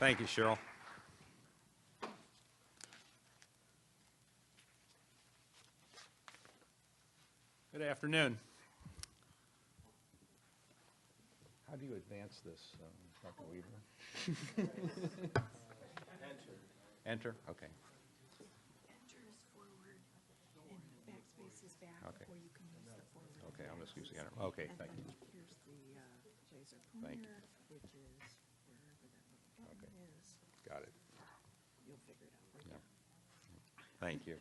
Thank you, Cheryl. Good afternoon. How do you advance this, Dr. Weaver? Enter? Okay. Enter is forward, and backspace is back, Okay. or you can use the forward. Okay, I'm just using enter. Okay, And thank you. then here's the laser Thank you. pointer, which is wherever that little Okay. button is. Got it. You'll figure it out. Yeah. Thank you.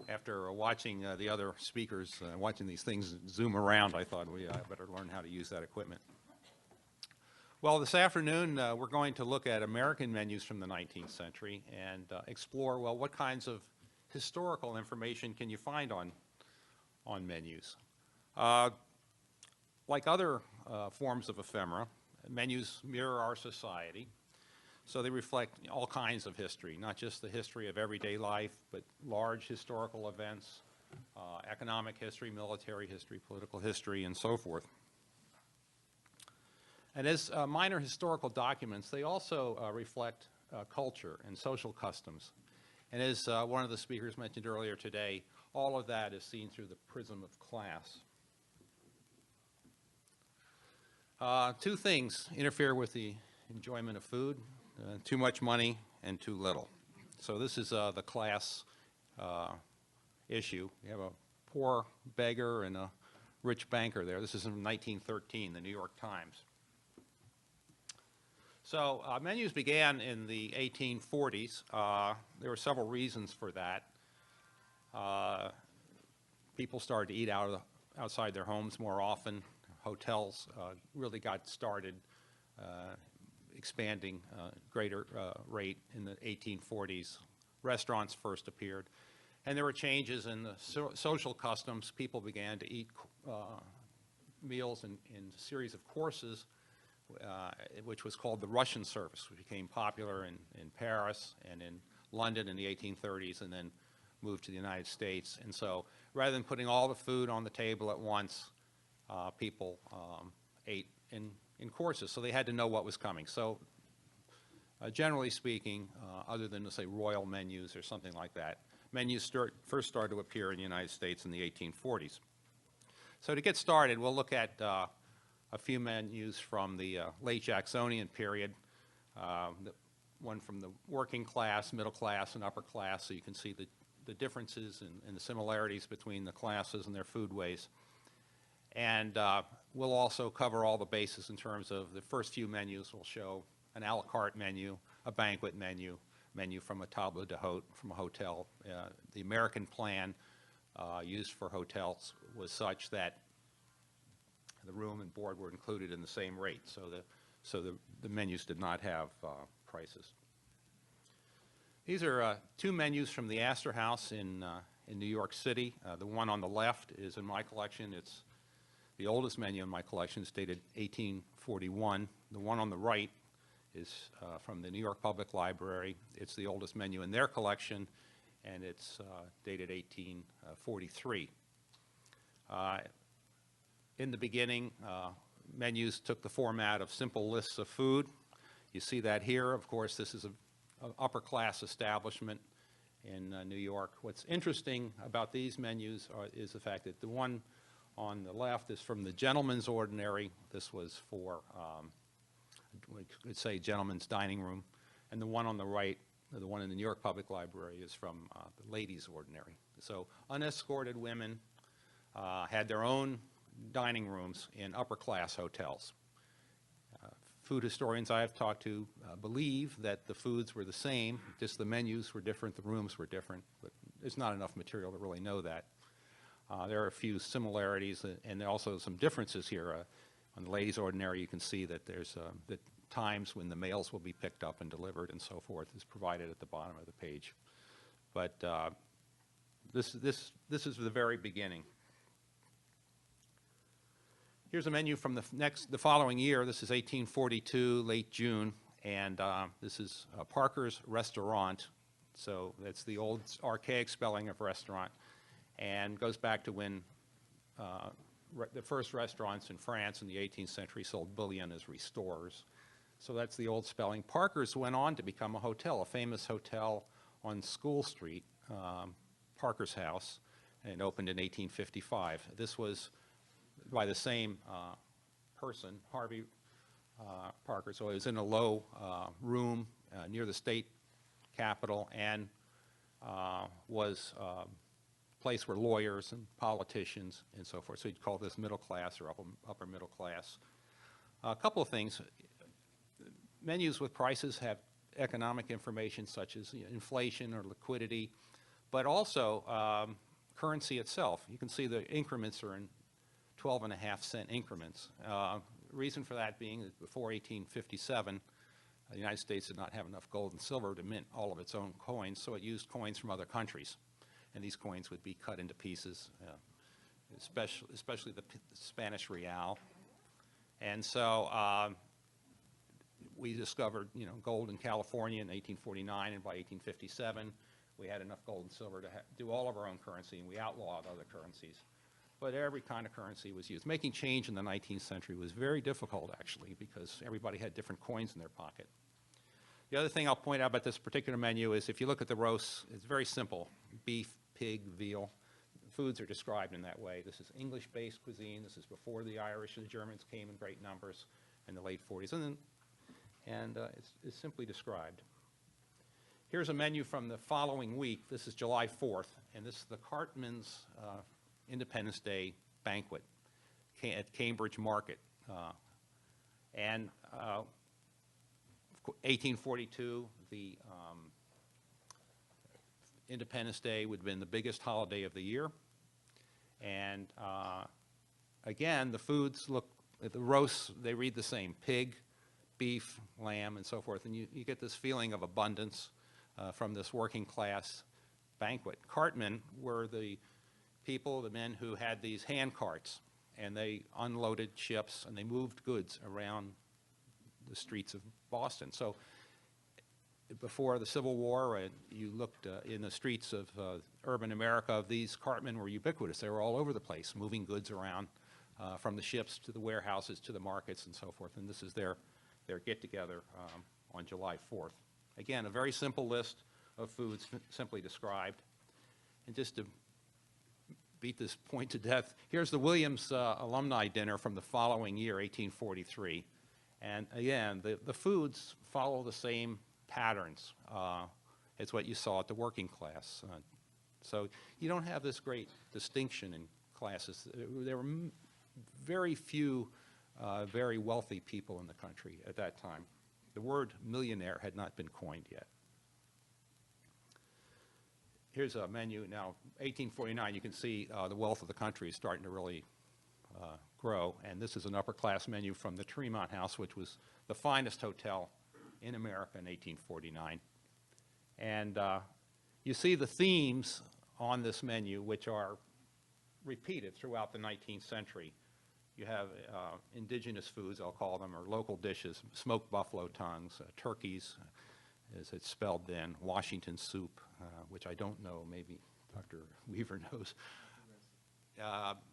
After watching the other speakers, watching these things zoom around, I thought we better learn how to use that equipment. Well, this afternoon, we're going to look at American menus from the 19th century and explore, well, what kinds of historical information can you find on menus? Like other forms of ephemera, menus mirror our society. So they reflect all kinds of history, not just the history of everyday life, but large historical events, economic history, military history, political history, and so forth. And as minor historical documents, they also reflect culture and social customs. And as one of the speakers mentioned earlier today, all of that is seen through the prism of class. Two things interfere with the enjoyment of food: too much money and too little. So this is the class issue. You have a poor beggar and a rich banker there. This is from 1913, the New York Times. So menus began in the 1840s. There were several reasons for that. People started to eat outside their homes more often. Hotels really got started expanding greater rate in the 1840s. Restaurants first appeared. And there were changes in the social customs. People began to eat meals in a series of courses, which was called the Russian service, which became popular in Paris and in London in the 1830s, and then moved to the United States. And so rather than putting all the food on the table at once, people ate in courses, so they had to know what was coming. So generally speaking, other than, say, royal menus or something like that, menus first started to appear in the United States in the 1840s. So to get started, we'll look at a few menus from the late Jacksonian period, one from the working class, middle class, and upper class, so you can see the differences and the similarities between the classes and their foodways. And we'll also cover all the bases in terms of the first few menus. Will show an a la carte menu, a banquet menu, menu from a table d'hôte, from a hotel. The American plan used for hotels was such that the room and board were included in the same rate, so the menus did not have prices. These are two menus from the Astor House in New York City. The one on the left is in my collection. It's the oldest menu in my collection. It's dated 1841. The one on the right is from the New York Public Library. It's the oldest menu in their collection, and it's dated 1843. In the beginning, menus took the format of simple lists of food. You see that here. Of course, this is an upper-class establishment in New York. What's interesting about these menus is the fact that the one on the left is from the gentleman's ordinary. This was for, we could say, gentleman's dining room. And the one on the right, the one in the New York Public Library, is from the ladies' ordinary. So unescorted women had their own dining rooms in upper-class hotels. Food historians I have talked to believe that the foods were the same, just the menus were different, the rooms were different, but there's not enough material to really know that. There are a few similarities and also some differences here. On the ladies' ordinary, you can see that there's the times when the mails will be picked up and delivered and so forth is provided at the bottom of the page. But this is the very beginning. Here's a menu from the following year. This is 1842, late June, and this is Parker's Restaurant. So that's the old archaic spelling of restaurant, and goes back to when the first restaurants in France in the 18th century sold bouillon as restorers. So that's the old spelling. Parker's went on to become a hotel, a famous hotel on School Street, Parker's House, and it opened in 1855. This was by the same person, Harvey Parker. So it was in a low room near the state capitol, and was a place where lawyers and politicians and so forth. So you'd call this middle class or upper middle class. A couple of things. Menus with prices have economic information such as inflation or liquidity, but also currency itself. You can see the increments are in 12.5-cent increments. Reason for that being that before 1857, the United States did not have enough gold and silver to mint all of its own coins, so it used coins from other countries. And these coins would be cut into pieces, especially the Spanish real. And so we discovered, gold in California in 1849, and by 1857, we had enough gold and silver to do all of our own currency, and we outlawed other currencies. But every kind of currency was used. Making change in the 19th century was very difficult, actually, because everybody had different coins in their pocket. The other thing I'll point out about this particular menu is if you look at the roasts, it's very simple. Beef, pig, veal. Foods are described in that way. This is English-based cuisine. This is before the Irish and the Germans came in great numbers in the late 40s. And it's simply described. Here's a menu from the following week. This is July 4th, and this is the Cartman's Independence Day banquet at Cambridge Market. And 1842, the Independence Day would have been the biggest holiday of the year. And again, the foods look, the roasts, they read the same: pig, beef, lamb, and so forth. And you get this feeling of abundance from this working class banquet. Cartmen were the people, the men who had these hand carts, and they unloaded ships and they moved goods around the streets of Boston. So before the Civil War, you looked in the streets of urban America, these cartmen were ubiquitous. They were all over the place, moving goods around from the ships to the warehouses to the markets and so forth. And this is their get-together on July 4th. Again, a very simple list of foods simply described. And just to beat this point to death, here's the Williams alumni dinner from the following year, 1843. And again, the foods follow the same patterns as what you saw at the working class. So you don't have this great distinction in classes. There were very few very wealthy people in the country at that time. The word millionaire had not been coined yet. Here's a menu. Now, 1849, you can see the wealth of the country is starting to really grow. And this is an upper-class menu from the Tremont House, which was the finest hotel in America in 1849. And you see the themes on this menu, which are repeated throughout the 19th century. You have indigenous foods, I'll call them, or local dishes: smoked buffalo tongues, turkeys, as it's spelled then, Washington soup, which I don't know, maybe Dr. Weaver knows.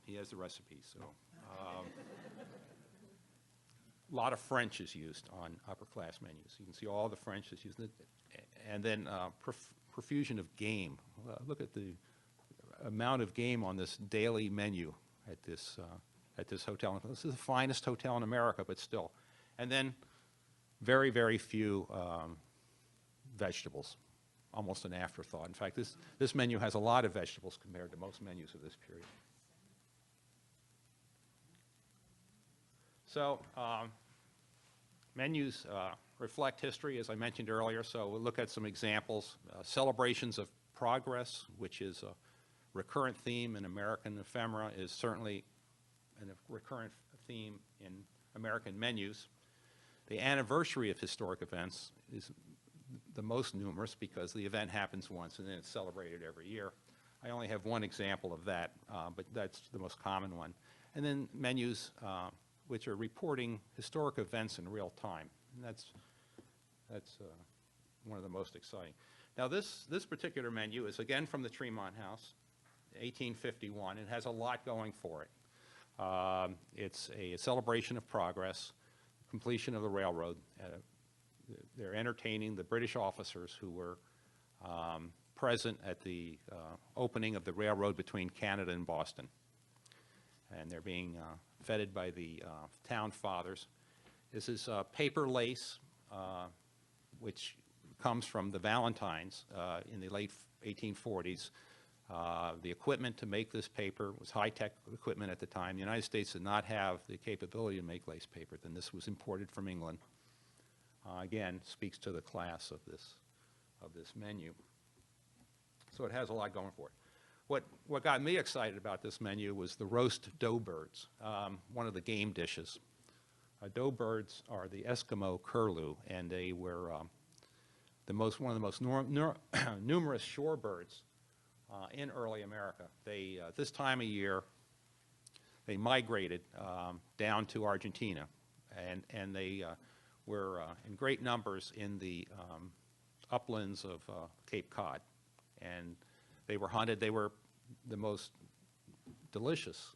He has the recipe, so. A lot of French is used on upper-class menus. You can see all the French is used. And then profusion of game. Look at the amount of game on this daily menu at this hotel. This is the finest hotel in America, but still. And then very, very few vegetables, almost an afterthought. In fact, this menu has a lot of vegetables compared to most menus of this period. So menus reflect history, as I mentioned earlier, so we'll look at some examples. Celebrations of progress, which is a recurrent theme in American ephemera, is certainly a recurrent theme in American menus. The anniversary of historic events is the most numerous because the event happens once and then it's celebrated every year. I only have one example of that, but that's the most common one. And then menus which are reporting historic events in real time. And that's one of the most exciting. Now this particular menu is again from the Tremont House, 1851. It has a lot going for it. It's a celebration of progress. completion of the railroad. They're entertaining the British officers who were present at the opening of the railroad between Canada and Boston. And they're being feted by the town fathers. This is paper lace, which comes from the Valentines in the late 1840s. The equipment to make this paper was high-tech equipment at the time. The United States did not have the capability to make lace paper. Then this was imported from England. Again, speaks to the class of this menu. So it has a lot going for it. What got me excited about this menu was the roast doughbirds, one of the game dishes. Doughbirds are the Eskimo curlew, and they were one of the most numerous shorebirds in early America. They, this time of year, they migrated down to Argentina, and they were in great numbers in the uplands of Cape Cod. And they were hunted. They were the most delicious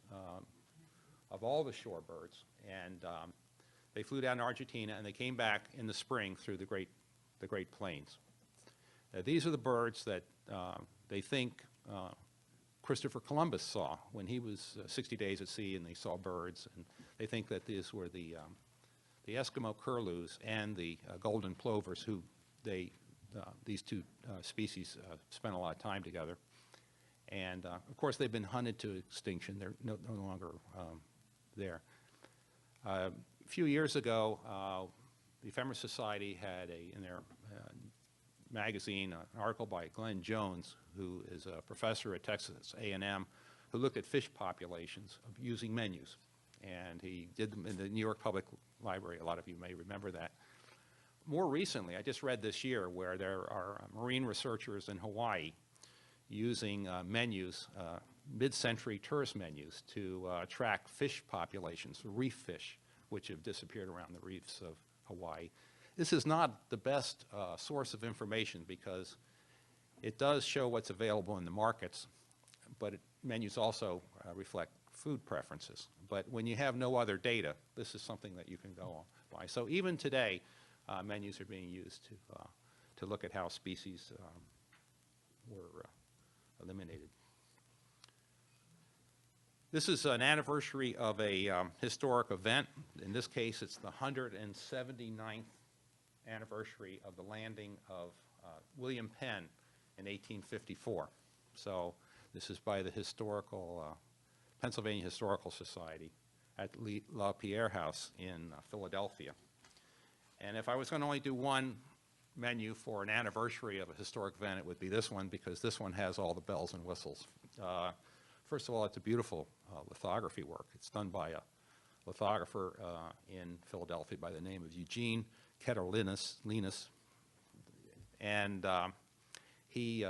of all the shorebirds. And they flew down to Argentina, and they came back in the spring through the Great Plains. These are the birds that they think Christopher Columbus saw when he was 60 days at sea, and they saw birds. And they think that these were the Eskimo curlews and the golden plovers, who these two species spent a lot of time together. And of course, they've been hunted to extinction. They're no longer there. A few years ago, the Ephemeris Society had in their magazine an article by Glenn Jones, who is a professor at Texas A&M, who looked at fish populations using menus. And he did them in the New York Public Library. A lot of you may remember that. More recently, I just read this year where there are marine researchers in Hawaii using menus, mid-century tourist menus, to track fish populations, reef fish, which have disappeared around the reefs of Hawaii. This is not the best source of information because it does show what's available in the markets, but menus also reflect food preferences. But when you have no other data, this is something that you can go on by. So even today, menus are being used to look at how species were eliminated. This is an anniversary of a historic event. In this case, it's the 179th anniversary of the landing of William Penn in 1854. So this is by the Pennsylvania Historical Society at La Pierre House in Philadelphia. And if I was going to only do one menu for an anniversary of a historic event, it would be this one, because this one has all the bells and whistles. First of all, it's a beautiful lithography work. It's done by a lithographer in Philadelphia by the name of Eugene Ketter-Linus. And he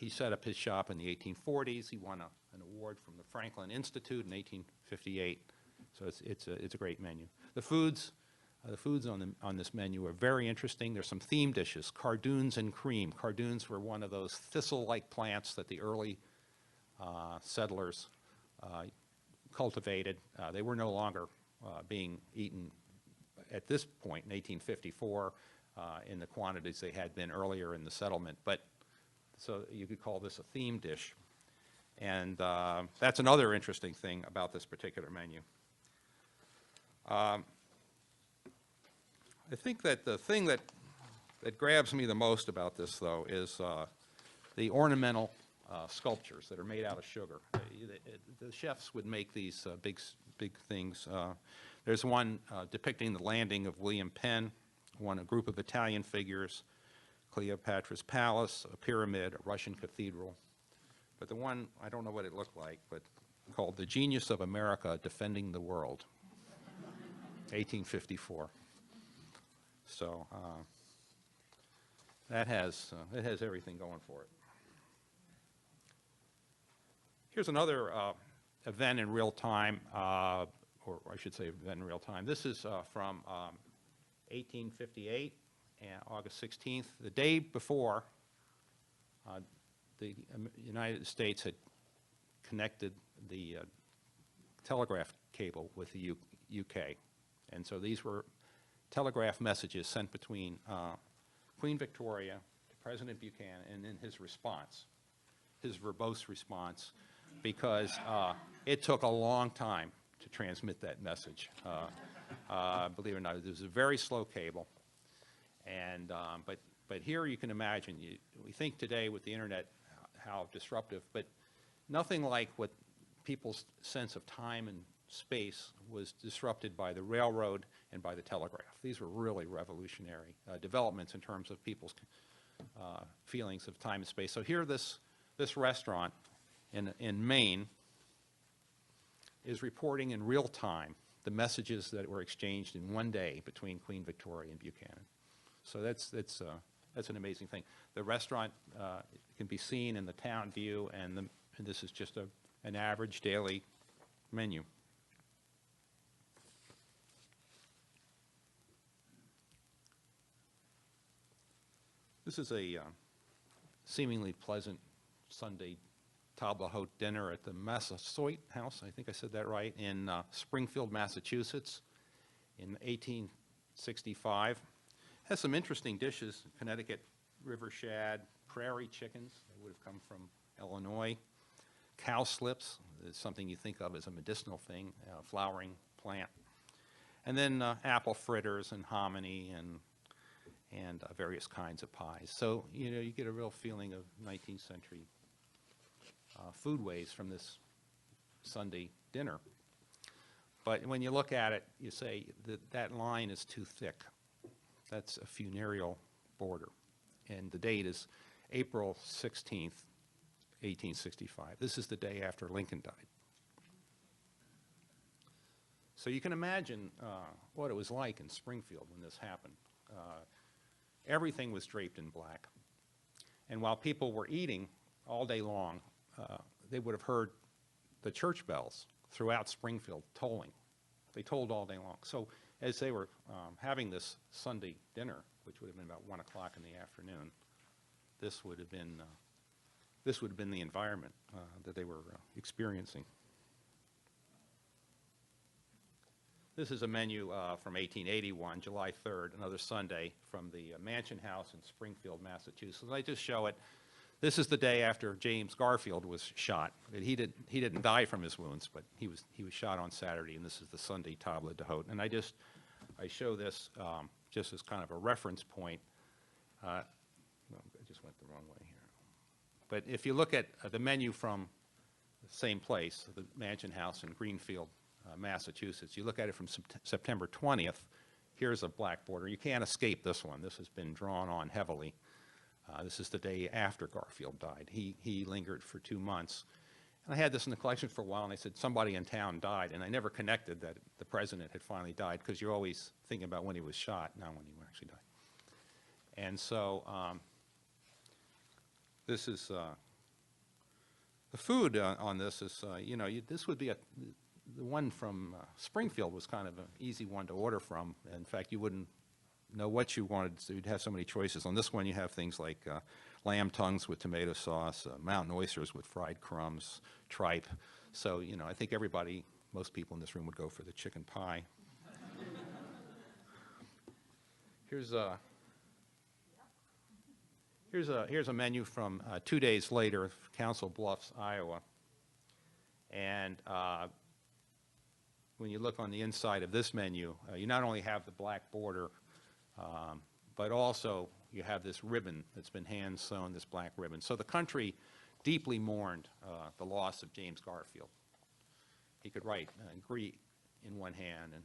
set up his shop in the 1840s. He won an award from the Franklin Institute in 1858. So it's a great menu. The foods on this menu are very interesting. There's some theme dishes: cardoons and cream. Cardoons were one of those thistle-like plants that the early settlers cultivated. They were no longer being eaten at this point in 1854 in the quantities they had been earlier in the settlement. But so you could call this a theme dish. And that's another interesting thing about this particular menu. I think that the thing that grabs me the most about this, though, is the ornamental sculptures that are made out of sugar. The chefs would make these big things. There's one depicting the landing of William Penn, a group of Italian figures, Cleopatra's Palace, a pyramid, a Russian cathedral. But the one, I don't know what it looked like, but called The Genius of America Defending the World, 1854. So it has everything going for it. Here's another event in real time, or I should say event in real time. This is from 1858, August 16th. The day before, the United States had connected the telegraph cable with the UK. And so these were telegraph messages sent between Queen Victoria to President Buchanan, and then his response, his verbose response, because it took a long time to transmit that message. Believe it or not, it was a very slow cable, and but here you can imagine. We think today with the internet how disruptive, but nothing like what people's sense of time and space was disrupted by the railroad and by the telegraph. These were really revolutionary developments in terms of people's feelings of time and space. So here, this restaurant in Maine is reporting in real time the messages that were exchanged in one day between Queen Victoria and Buchanan. So that's an amazing thing. The restaurant can be seen in the town view, and this is just an average daily menu. This is a seemingly pleasant Sunday table d'hôte dinner at the Massasoit House, I think I said that right, in Springfield, Massachusetts in 1865. Has some interesting dishes: Connecticut river shad, prairie chickens, they would have come from Illinois, cowslips, is something you think of as a medicinal thing, flowering plant, and then apple fritters and hominy and various kinds of pies. So, you get a real feeling of 19th century foodways from this Sunday dinner. But when you look at it, you say that line is too thick. That's a funereal border. And the date is April 16th, 1865. This is the day after Lincoln died. So you can imagine what it was like in Springfield when this happened. Everything was draped in black. And while people were eating all day long, they would have heard the church bells throughout Springfield tolling. They tolled all day long. So as they were having this Sunday dinner, which would have been about 1 o'clock in the afternoon, this would have been the environment that they were experiencing. This is a menu from 1881, July 3rd, another Sunday, from the Mansion House in Springfield, Massachusetts. I just show it. This is the day after James Garfield was shot. He didn't die from his wounds, but he was shot on Saturday, and this is the Sunday table d'hôte. And I show this just as kind of a reference point. No, I just went the wrong way here. But if you look at the menu from the same place, the Mansion House in Greenfield, Massachusetts, you look at it from September 20th, here's a black border. You can't escape this one. This has been drawn on heavily. This is the day after Garfield died. He lingered for 2 months. And I had this in the collection for a while, and I said somebody in town died, and I never connected that the president had finally died, because you're always thinking about when he was shot, not when he actually died. And so this is the food on this is, this would be the one from Springfield was kind of an easy one to order from. In fact, you wouldn't know what you wanted, so you'd have so many choices. On this one, you have things like lamb tongues with tomato sauce, mountain oysters with fried crumbs, tripe. So, I think most people in this room would go for the chicken pie. Here's a menu from 2 days later, Council Bluffs, Iowa. And when you look on the inside of this menu, you not only have the black border, but also you have this ribbon that's been hand sewn, this black ribbon. So the country deeply mourned the loss of James Garfield. He could write Greek in one hand and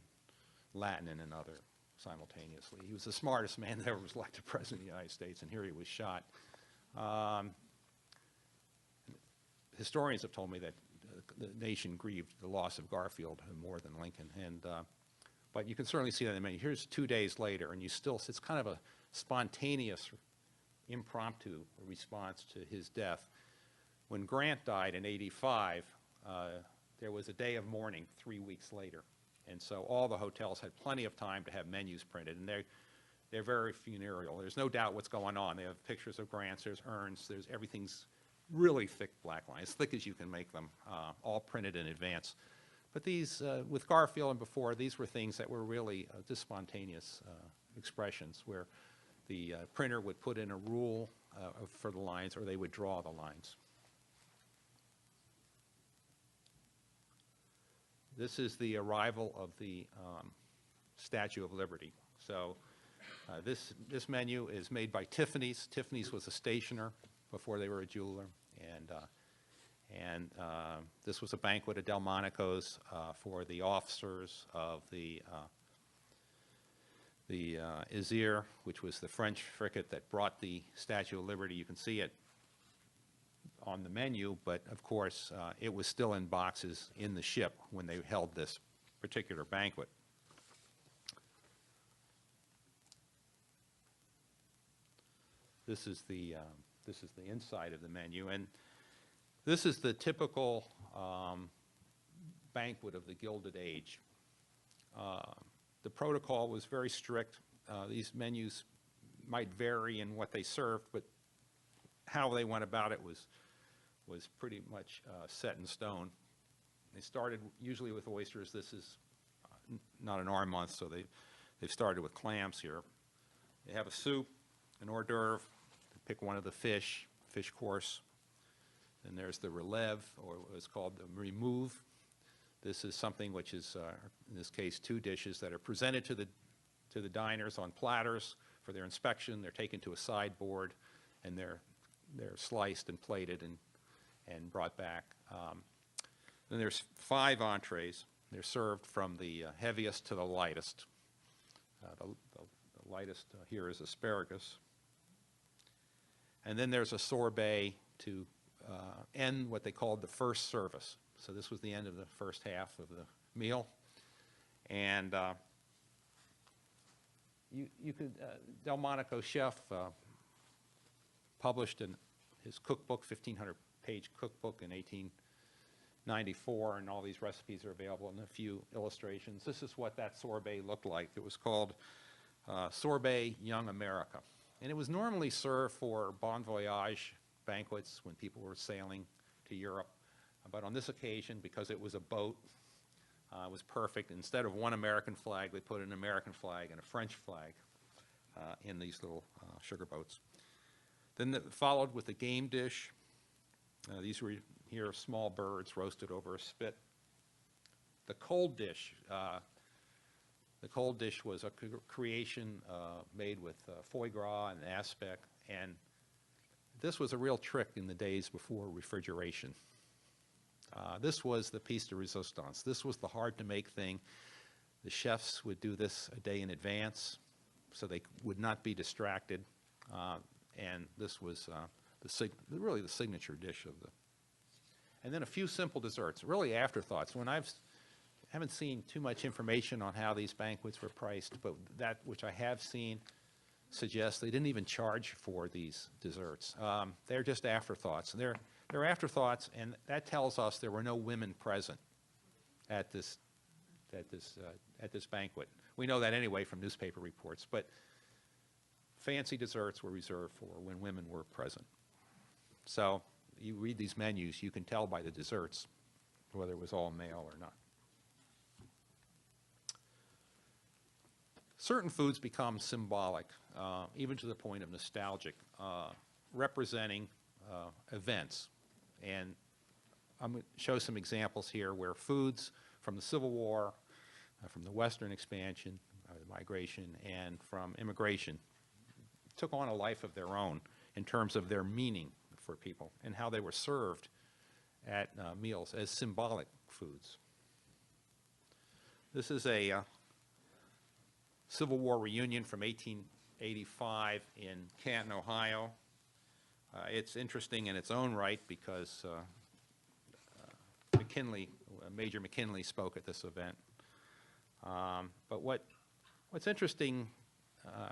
Latin in another simultaneously. He was the smartest man that ever was elected president of the United States, and here he was shot. Historians have told me that the nation grieved the loss of Garfield more than Lincoln, but you can certainly see that in the menu. Here's 2 days later, and it's kind of a spontaneous, impromptu response to his death. When Grant died in '85, there was a day of mourning 3 weeks later, and so all the hotels had plenty of time to have menus printed, and they're very funereal. There's no doubt what's going on. They have pictures of Grants, there's urns, everything's really thick black lines, as thick as you can make them, all printed in advance. But these, with Garfield and before, these were things that were really just spontaneous expressions where the printer would put in a rule for the lines, or they would draw the lines. This is the arrival of the Statue of Liberty. So this menu is made by Tiffany's. Tiffany's was a stationer before they were a jeweler, and this was a banquet at Delmonico's for the officers of the Isère, which was the French frigate that brought the Statue of Liberty. You can see it on the menu, but of course it was still in boxes in the ship when they held this particular banquet. This is the inside of the menu, and this is the typical banquet of the Gilded Age. The protocol was very strict. These menus might vary in what they served, but how they went about it was pretty much set in stone. They started usually with oysters. This is not an R month, so they've started with clams here. They have a soup, an hors d'oeuvre. They pick one of the fish course. Then there's the relève, or what's called the remove. This is something which is, in this case, 2 dishes that are presented to the diners on platters for their inspection. They're taken to a sideboard, and they're sliced and plated and brought back. Then there's 5 entrees. They're served from the heaviest to the lightest. The lightest here is asparagus. And then there's a sorbet to end what they called the first service. So this was the end of the first half of the meal. And you could, Delmonico chef published in his cookbook, 1,500-page cookbook in 1894, and all these recipes are available in a few illustrations. This is what that sorbet looked like. It was called Sorbet Young America. And it was normally served for bon voyage banquets when people were sailing to Europe. But on this occasion, because it was a boat, it was perfect. Instead of one American flag, they put an American flag and a French flag in these little sugar boats. Then followed with the game dish. These were here small birds roasted over a spit. The cold dish. The cold dish was a creation made with foie gras and aspic, and this was a real trick in the days before refrigeration. This was the piece de resistance. This was the hard-to-make thing. The chefs would do this a day in advance, so they would not be distracted, and this was really the signature dish of the. And then a few simple desserts, really afterthoughts. When I haven't seen too much information on how these banquets were priced, but that which I have seen suggests they didn't even charge for these desserts. They're just afterthoughts. They're afterthoughts, and that tells us there were no women present at this banquet. We know that anyway from newspaper reports, but fancy desserts were reserved for when women were present. So you read these menus, you can tell by the desserts whether it was all male or not. Certain foods become symbolic, even to the point of nostalgic, representing events. And I'm going to show some examples here where foods from the Civil War, from the Western expansion, migration, and from immigration took on a life of their own in terms of their meaning for people and how they were served at meals as symbolic foods. This is a Civil War reunion from 1885 in Canton, Ohio. It's interesting in its own right because Major McKinley spoke at this event. But what's interesting,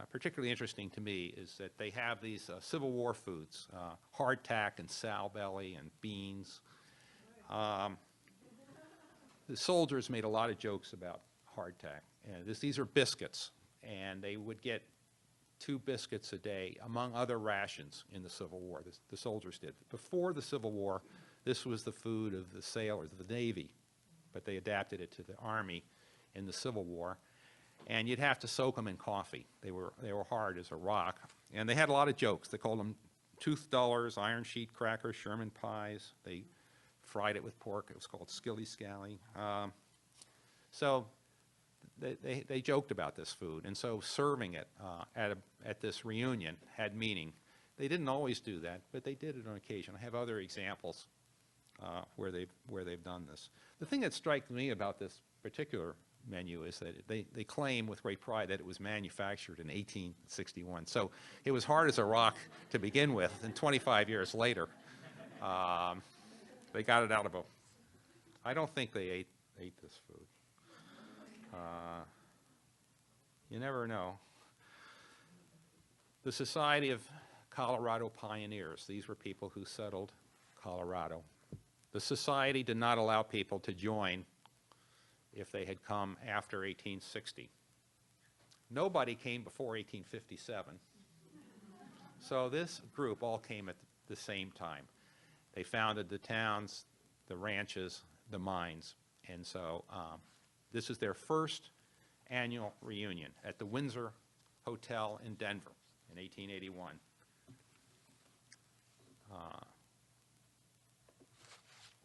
particularly interesting to me, is that they have these Civil War foods, hardtack and sow belly and beans. The soldiers made a lot of jokes about hardtack. These are biscuits, and they would get 2 biscuits a day, among other rations in the Civil War. The soldiers did. Before the Civil War, this was the food of the sailors, the Navy. but they adapted it to the Army in the Civil War. And you'd have to soak them in coffee. They were hard as a rock. And they had a lot of jokes. They called them tooth dullers, iron sheet crackers, Sherman pies. They fried it with pork. It was called skilly scally. So they joked about this food. And so serving it at this reunion had meaning. They didn't always do that, but they did it on occasion. I have other examples where they've done this. The thing that strikes me about this particular menu is that they claim with great pride that it was manufactured in 1861. So it was hard as a rock to begin with, and 25 years later, they got it out of a... I don't think they ate this food. You never know. The Society of Colorado Pioneers. These were people who settled Colorado. The society did not allow people to join if they had come after 1860. Nobody came before 1857. So this group all came at the same time. They founded the towns, the ranches, the mines. And so this is their first annual reunion at the Windsor Hotel in Denver in 1881.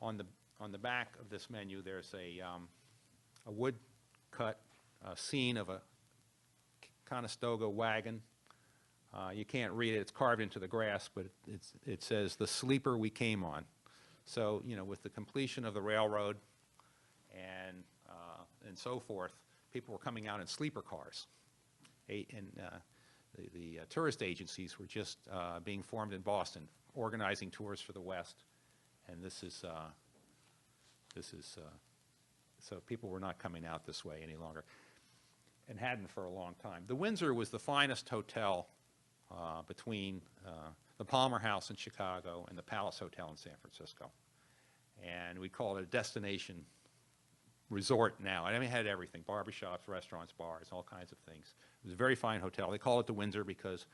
On the back of this menu, there's a wood-cut scene of a Conestoga wagon. You can't read it. It's carved into the grass, but it says, "The sleeper we came on." So, you know, with the completion of the railroad and so forth, people were coming out in sleeper cars. And the tourist agencies were just being formed in Boston, organizing tours for the West. And this is so people were not coming out this way any longer, and hadn't for a long time. The Windsor was the finest hotel between the Palmer House in Chicago and the Palace Hotel in San Francisco. And we call it a destination resort now. I mean, it had everything: barbershops, restaurants, bars, all kinds of things. It was a very fine hotel. They call it the Windsor because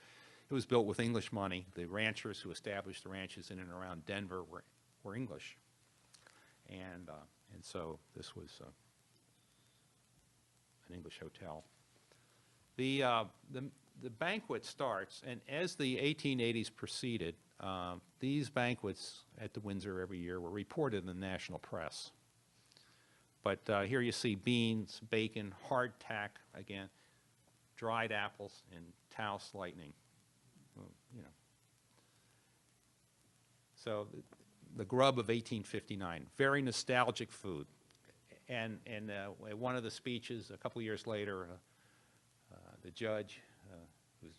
it was built with English money. The ranchers who established the ranches in and around Denver were English. And so this was an English hotel. The banquet starts, and as the 1880s proceeded, these banquets at the Windsor every year were reported in the national press. But here you see beans, bacon, hardtack, again, dried apples, and Taos lightning. Well, you know. So the grub of 1859, very nostalgic food. And one of the speeches a couple years later, the judge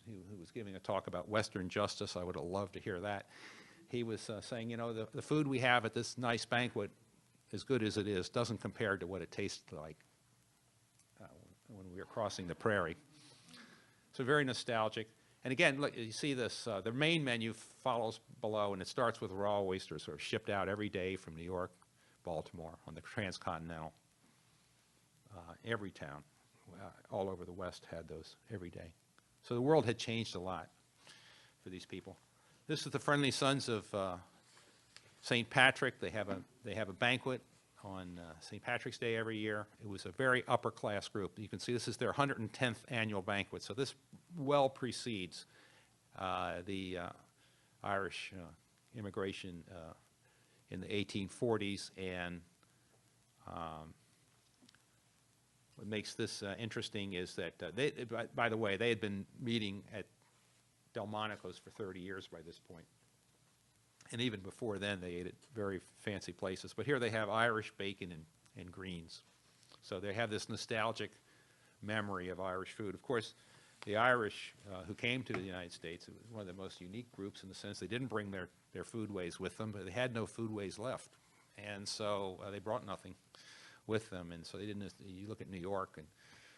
who was giving a talk about Western justice, I would have loved to hear that. He was saying, you know, the food we have at this nice banquet, as good as it is, doesn't compare to what it tasted like when we were crossing the prairie. So very nostalgic. And again, look, you see this, the main menu follows below, and it starts with raw oysters, sort of shipped out every day from New York, Baltimore, on the transcontinental. Every town all over the West had those every day. So the world had changed a lot for these people. This is the Friendly Sons of St. Patrick. They have a banquet on St. Patrick's Day every year. It was a very upper-class group. You can see this is their 110th annual banquet. So this well precedes the Irish immigration in the 1840s. And what makes this interesting is that, by the way, they had been meeting at Delmonico's for 30 years by this point. And even before then, they ate at very fancy places. But here they have Irish bacon and greens. So they have this nostalgic memory of Irish food. Of course, the Irish who came to the United States, it was one of the most unique groups in the sense they didn't bring their foodways with them, but they had no foodways left. And so they brought nothing with them. And so they didn't, you look at New York and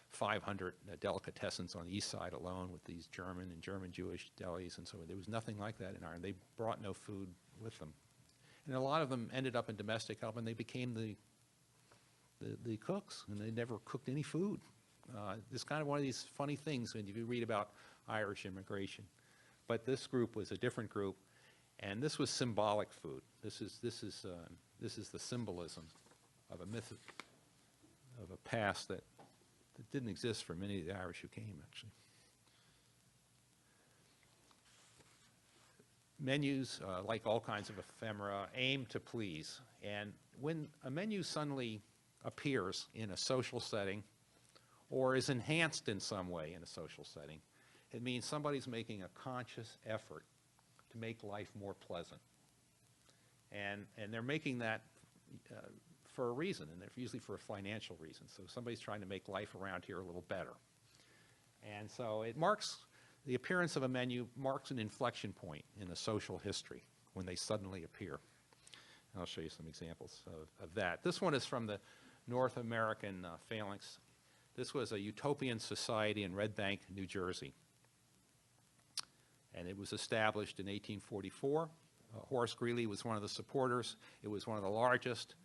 500 delicatessens on the east side alone with these German and German-Jewish delis, and so there was nothing like that in Ireland. They brought no food with them. And a lot of them ended up in domestic help, and they became the cooks, and they never cooked any food. It's kind of one of these funny things when you read about Irish immigration. But this group was a different group, and this was symbolic food. This is the symbolism of a myth of a past that didn't exist for many of the Irish who came, actually. Menus, like all kinds of ephemera, aim to please. And when a menu suddenly appears in a social setting or is enhanced in some way in a social setting, it means somebody's making a conscious effort to make life more pleasant. And they're making that for a reason, and usually for a financial reason. So somebody's trying to make life around here a little better. And so it marks, the appearance of a menu marks an inflection point in the social history when they suddenly appear. And I'll show you some examples of that. This one is from the North American Phalanx. This was a utopian society in Red Bank, New Jersey. And it was established in 1844. Horace Greeley was one of the supporters. It was one of the largest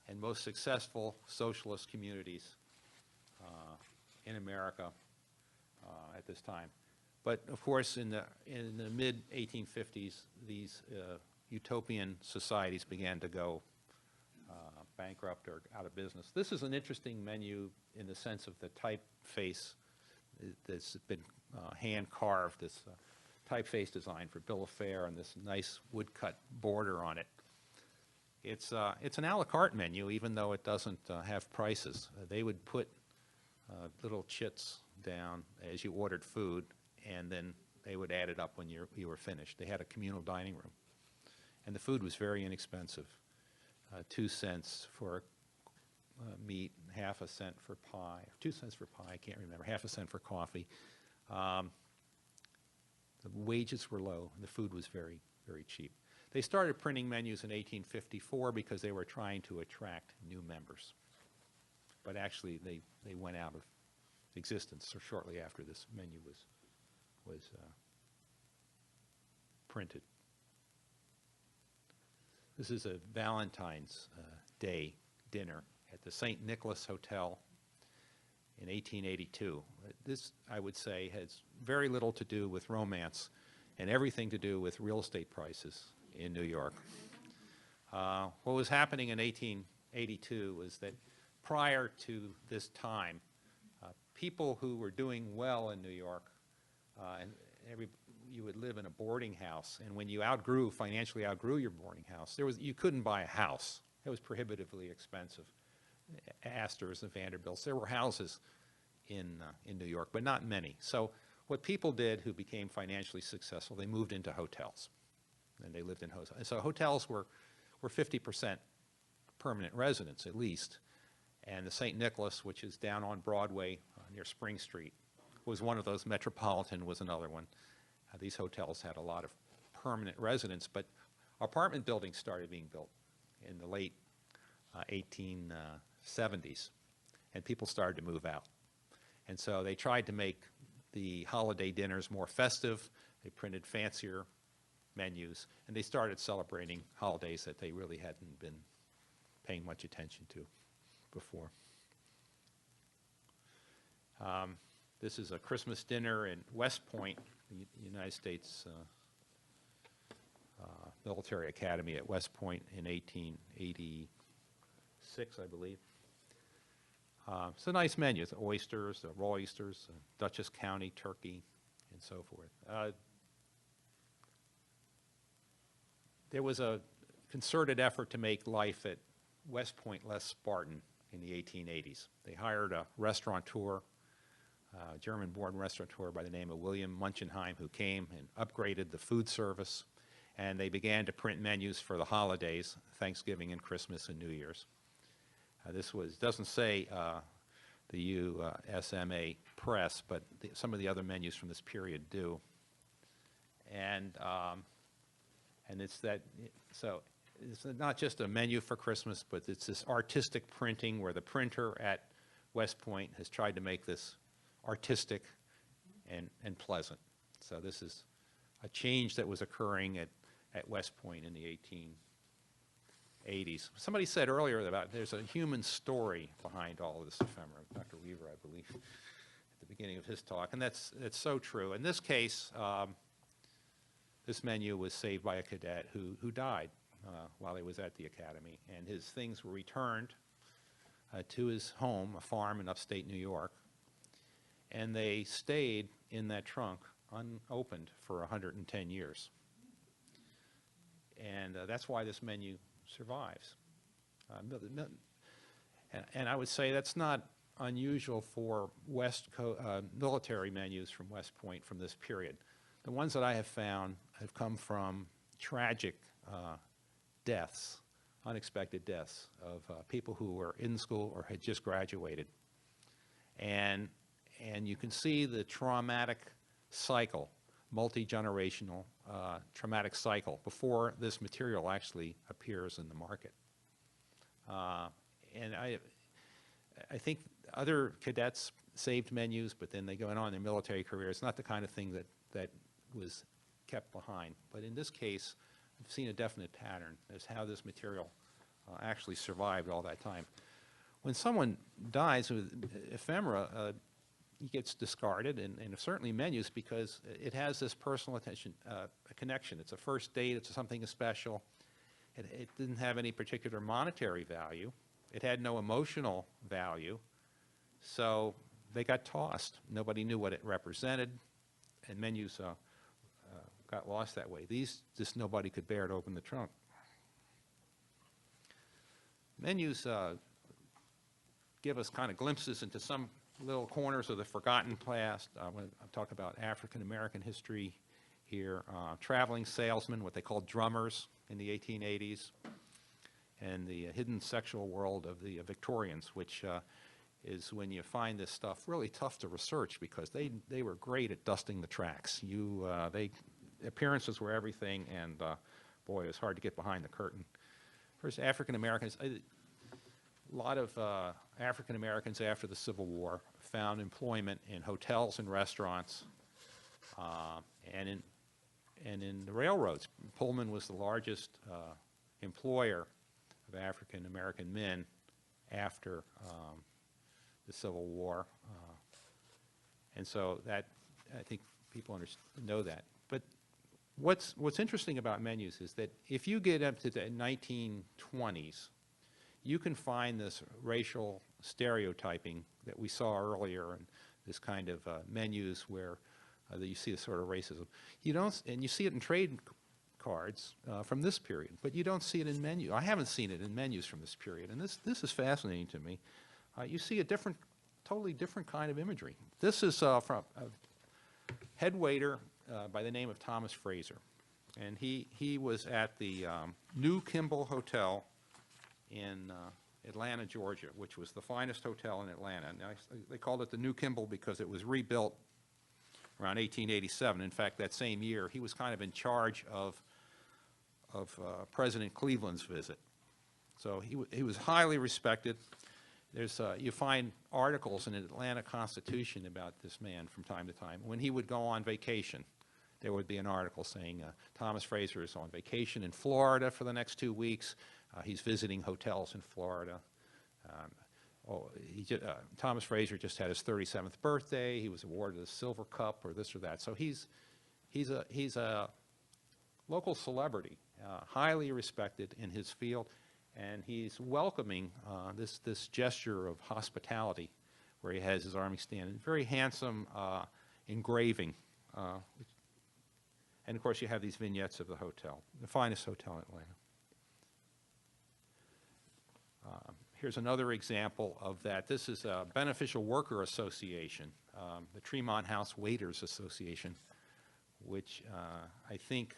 and most successful socialist communities in America at this time. But of course, in the mid-1850s, these utopian societies began to go bankrupt or out of business. This is an interesting menu in the sense of the typeface that's been hand-carved, this typeface design for bill of fare and this nice woodcut border on it. It's an a la carte menu, even though it doesn't have prices. They would put little chits down as you ordered food, and then they would add it up when you were finished. They had a communal dining room. And the food was very inexpensive. 2 cents for meat, half a cent for pie, 2 cents for pie, I can't remember, half a cent for coffee. The wages were low, and the food was very, very cheap. They started printing menus in 1854 because they were trying to attract new members. But actually, they went out of existence or shortly after this menu was printed. This is a Valentine's Day dinner at the St. Nicholas Hotel in 1882. This, I would say, has very little to do with romance and everything to do with real estate prices in New York. What was happening in 1882 was that prior to this time, people who were doing well in New York, you would live in a boarding house, and when you financially outgrew your boarding house, you couldn't buy a house. It was prohibitively expensive. Astors and Vanderbilts, there were houses in New York, but not many. So what people did who became financially successful, they moved into hotels, and they lived in hotels. And so hotels were 50% permanent residents at least, and the St. Nicholas, which is down on Broadway near Spring Street, was one of those. Metropolitan was another one. These hotels had a lot of permanent residents, but apartment buildings started being built in the late 1870s, and people started to move out. And so they tried to make the holiday dinners more festive. They printed fancier menus, and they started celebrating holidays that they really hadn't been paying much attention to before. This is a Christmas dinner in West Point, the United States Military Academy at West Point in 1886, I believe. It's a nice menu. It's oysters, raw oysters, Dutchess County turkey, and so forth. There was a concerted effort to make life at West Point less Spartan in the 1880s. They hired a restaurateur, a German-born restaurateur by the name of William Munchenheim, who came and upgraded the food service, and they began to print menus for the holidays, Thanksgiving and Christmas and New Year's. This doesn't say the USMA press, but some of the other menus from this period do. And it's not just a menu for Christmas, but it's this artistic printing where the printer at West Point has tried to make this artistic and pleasant. So this is a change that was occurring at West Point in the 1880s. Somebody said earlier about there's a human story behind all of this ephemera. Dr. Weaver, I believe, at the beginning of his talk, and that's so true. In this case, this menu was saved by a cadet who died while he was at the academy, and his things were returned to his home, a farm in upstate New York, and they stayed in that trunk unopened for 110 years. And that's why this menu survives. And I would say that's not unusual for military menus from West Point from this period. The ones that I have found have come from tragic deaths, unexpected deaths of people who were in school or had just graduated. And you can see the traumatic cycle, multi-generational traumatic cycle before this material actually appears in the market. And I think other cadets saved menus, but then they go on in their military career. It's not the kind of thing that was kept behind. But in this case, I've seen a definite pattern as how this material actually survived all that time. When someone dies with ephemera, it gets discarded, and certainly menus, because it has this personal attention, connection. It's a first date, it's something special. It didn't have any particular monetary value. It had no emotional value, so they got tossed. Nobody knew what it represented, and menus got lost that way. These, just nobody could bear to open the trunk. Menus give us kind of glimpses into some little corners of the forgotten past. When I'm talking about African American history here, traveling salesmen, what they called drummers in the 1880s, and the hidden sexual world of the Victorians, which is when you find this stuff really tough to research, because they were great at dusting the tracks. Appearances were everything, and boy, it was hard to get behind the curtain. First, African Americans. A lot of African Americans after the Civil War found employment in hotels and restaurants, and in the railroads. Pullman was the largest employer of African American men after the Civil War, and so that, I think people know that. But what's interesting about menus is that if you get up to the 1920s, you can find this racial stereotyping that we saw earlier, and this kind of menus where you see this sort of racism. You don't, and you see it in trade cards from this period, but you don't see it in menus. I haven't seen it in menus from this period, and this is fascinating to me. You see a totally different kind of imagery. This is from a head waiter by the name of Thomas Fraser, and he was at the New Kimball Hotel in Atlanta, Georgia, which was the finest hotel in Atlanta. Now, they called it the New Kimball because it was rebuilt around 1887. In fact, that same year, he was kind of in charge of President Cleveland's visit. So he was highly respected. You find articles in the Atlanta Constitution about this man from time to time. When he would go on vacation, there would be an article saying Thomas Fraser is on vacation in Florida for the next 2 weeks. He's visiting hotels in Florida. Thomas Fraser just had his 37th birthday. He was awarded a Silver Cup or this or that. So he's a local celebrity, highly respected in his field, and he's welcoming this gesture of hospitality, where he has his army stand. Very handsome engraving. And of course, you have these vignettes of the hotel, the finest hotel in Atlanta. Here's another example of that. This is a Beneficial Worker Association, the Tremont House Waiters Association, which I think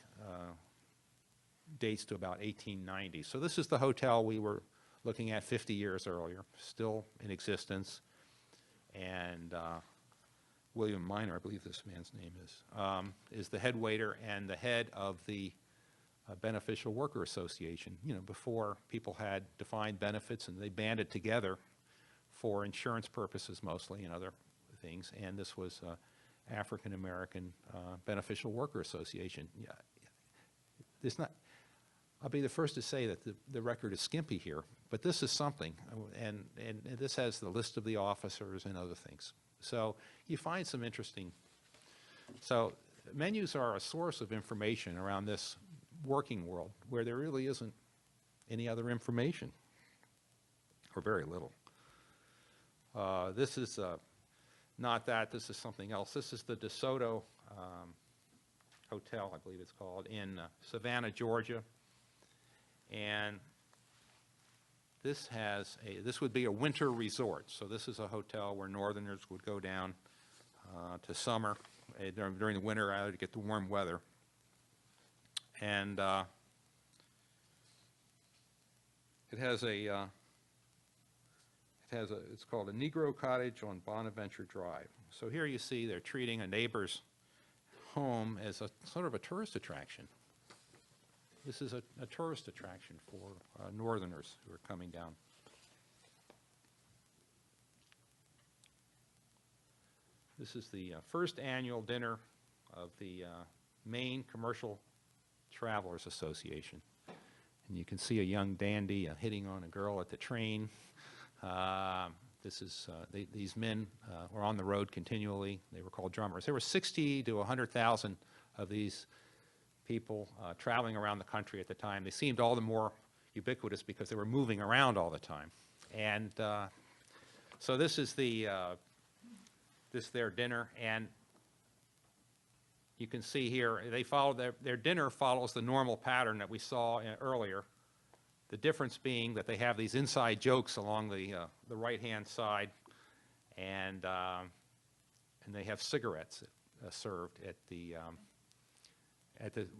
dates to about 1890. So this is the hotel we were looking at 50 years earlier, still in existence. And William Minor, I believe this man's name is the head waiter and the head of the Beneficial Worker Association. You know, before people had defined benefits and they banded together for insurance purposes mostly and other things, and this was African American Beneficial Worker Association. Yeah, there's not. I'll be the first to say that the record is skimpy here, but this is something, and this has the list of the officers and other things. So you find some interesting. So menus are a source of information around this working world where there really isn't any other information, or very little. This is not that. This is something else. This is the DeSoto Hotel, I believe it's called, in Savannah, Georgia. And this would be a winter resort. So this is a hotel where Northerners would go down to summer during the winter to get the warm weather. And it's called a Negro Cottage on Bonaventure Drive. So here you see they're treating a neighbor's home as a sort of a tourist attraction. This is a tourist attraction for Northerners who are coming down. This is the first annual dinner of the Maine Commercial Travelers Association. And you can see a young dandy hitting on a girl at the train. These men were on the road continually. They were called drummers. There were 60 to 100,000 of these people traveling around the country at the time. They seemed all the more ubiquitous because they were moving around all the time. And so this is their dinner, and you can see here they follow their dinner follows the normal pattern that we saw earlier. The difference being that they have these inside jokes along the right-hand side, and they have cigarettes served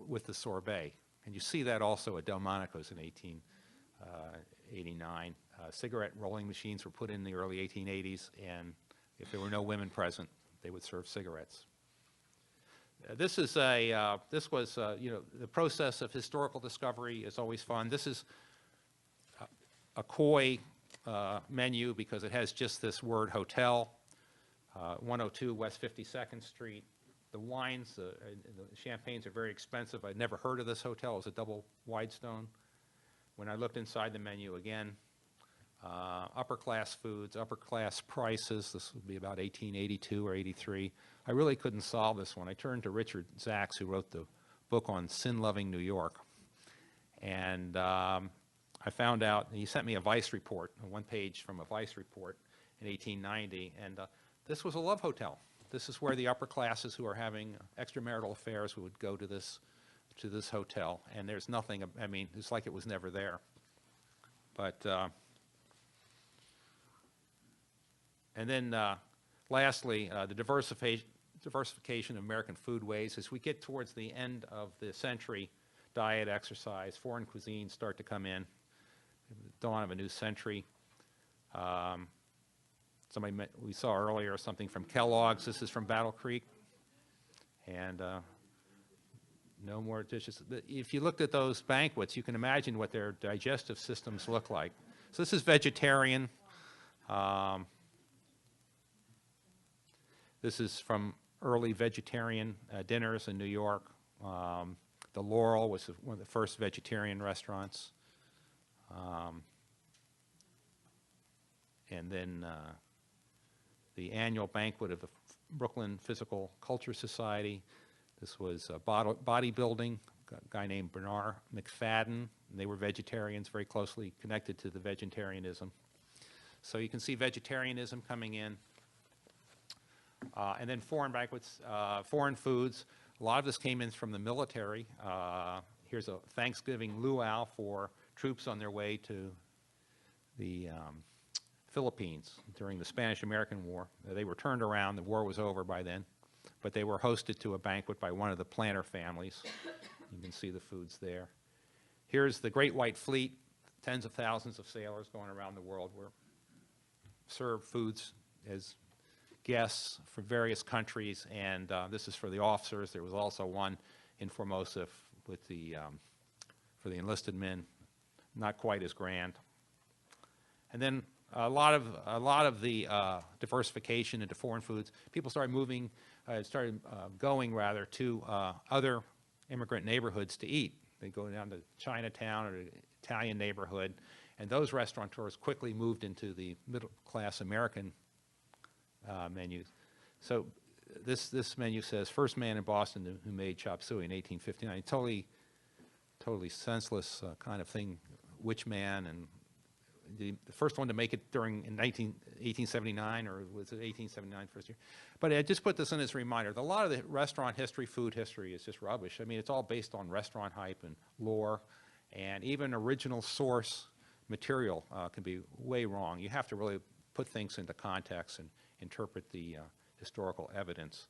with the sorbet. And you see that also at Delmonico's in 1889. Cigarette rolling machines were put in the early 1880s, and if there were no women present, they would serve cigarettes. The process of historical discovery is always fun. This is a coy menu because it has just this word hotel, 102 West 52nd Street. The wines, the champagnes are very expensive. I'd never heard of this hotel. It was a double Widestone. When I looked inside the menu again, upper class foods, upper class prices. This would be about 1882 or 83. I really couldn't solve this one. I turned to Richard Zacks, who wrote the book on sin-loving New York. And I found out, he sent me a Vice report, one page from a Vice report in 1890, and this was a love hotel. This is where the upper classes who are having extramarital affairs would go to this hotel, and there's nothing, I mean, it's like it was never there. But, and then lastly, the diversification of American foodways. As we get towards the end of the century, diet, exercise, foreign cuisines start to come in. Dawn of a new century. We saw earlier something from Kellogg's. This is from Battle Creek. And no more dishes. If you looked at those banquets, you can imagine what their digestive systems look like. So this is vegetarian. This is from early vegetarian dinners in New York. The Laurel was one of the first vegetarian restaurants. And then the annual banquet of the Brooklyn Physical Culture Society. This was bodybuilding, a guy named Bernard McFadden. And they were vegetarians, very closely connected to the vegetarianism. So you can see vegetarianism coming in. And then foreign banquets, foreign foods. A lot of this came in from the military. Here's a Thanksgiving luau for troops on their way to the Philippines during the Spanish-American War. They were turned around. The war was over by then. But they were hosted to a banquet by one of the planter families. You can see the foods there. Here's the Great White Fleet. Tens of thousands of sailors going around the world were served foods as guests from various countries, and this is for the officers. There was also one in Formosa with for the enlisted men, not quite as grand. And then a lot of the diversification into foreign foods. People started going to other immigrant neighborhoods to eat. They go down to Chinatown or the Italian neighborhood, and those restaurateurs quickly moved into the middle-class American menus. So this menu says, first man in Boston who made chop suey in 1859. Totally senseless kind of thing, which man, and the first one to make it in 1879, or was it 1879 first year? But I just put this in as a reminder. A lot of the restaurant history, food history is just rubbish. I mean, it's all based on restaurant hype and lore, and even original source material can be way wrong. You have to really put things into context and interpret the historical evidence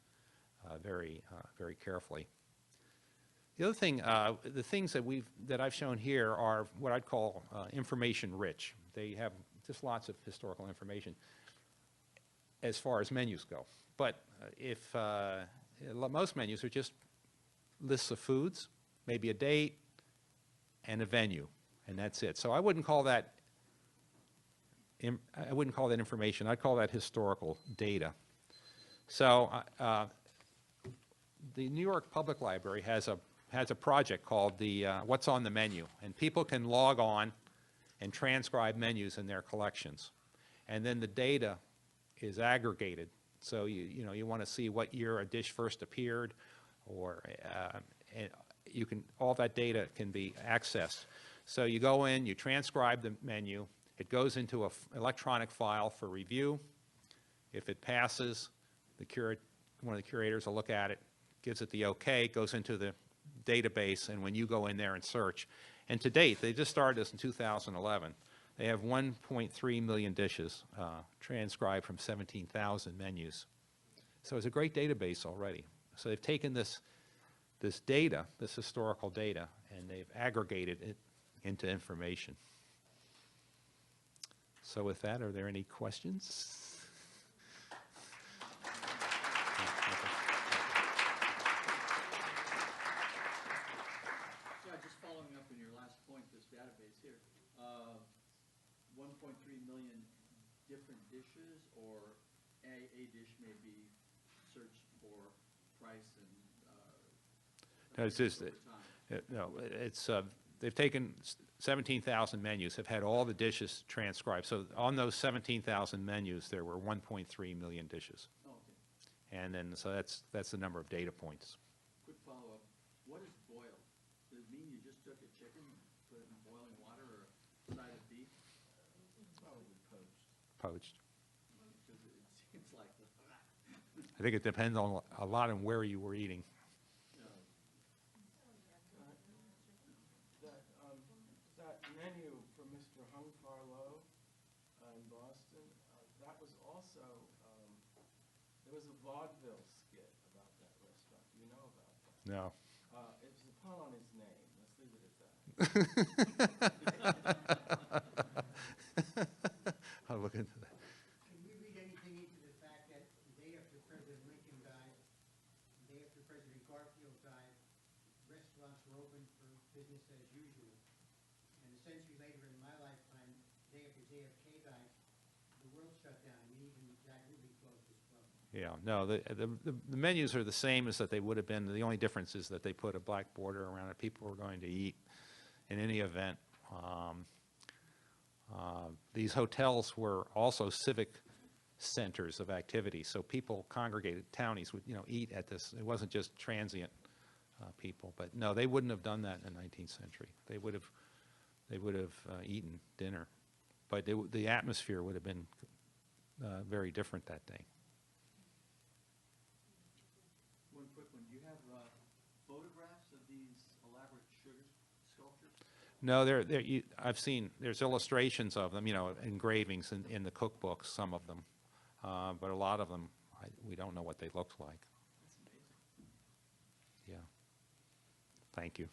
very carefully. The other thing, the things that I've shown here are what I'd call information rich. They have just lots of historical information as far as menus go. But most menus are just lists of foods, maybe a date, and a venue, and that's it. So I wouldn't call that information. I'd call that historical data. So the New York Public Library has a project called the What's on the Menu, and people can log on and transcribe menus in their collections, and then the data is aggregated. So you want to see what year a dish first appeared, or all that data can be accessed. So you go in, you transcribe the menu, it goes into an electronic file for review. If it passes, one of the curators will look at it, gives it the okay, goes into the database, and when you go in there and search. And to date, they just started this in 2011. They have 1.3 million dishes transcribed from 17,000 menus. So it's a great database already. So they've taken this data, this historical data, and they've aggregated it into information. So with that, are there any questions? Following up on your last point, this database here, 1.3 million different dishes, or a dish may be searched for price and No, it's just they've taken 17,000 menus, have had all the dishes transcribed. So on those 17,000 menus, there were 1.3 million dishes. Oh, okay. And then so that's the number of data points. Quick follow-up. What is boiled? Does it mean you just took a chicken, put it in boiling water, or a side of beef? Probably poached. Poached. Because it seems like I think it depends on a lot on where you were eating. That menu for Mr. Hung Farlow in Boston, that was also, there was a vaudeville skit about that restaurant. Do you know about that? No. It's a pun on his name. Let's leave it at that. I'll look into that. Can we read anything into the fact that the day after President Lincoln died, the day after President Garfield died, restaurants were open for business as usual? And a century later in my lifetime, the day after JFK died, the world shut down. I mean, even Jack Ruby closed his club. Yeah, no, the menus are the same as that they would have been. The only difference is that they put a black border around it. People were going to eat in any event. These hotels were also civic centers of activity, so people congregated, townies would eat at this. It wasn't just transient people, but no, they wouldn't have done that in the 19th century. They would have eaten dinner, but the atmosphere would have been very different that day. one quick one. Do you have photographs of these elaborate sugar sculptures? No, I've seen, there's illustrations of them, engravings in the cookbooks, some of them. But a lot of them, we don't know what they look like. That's amazing. Yeah. Thank you.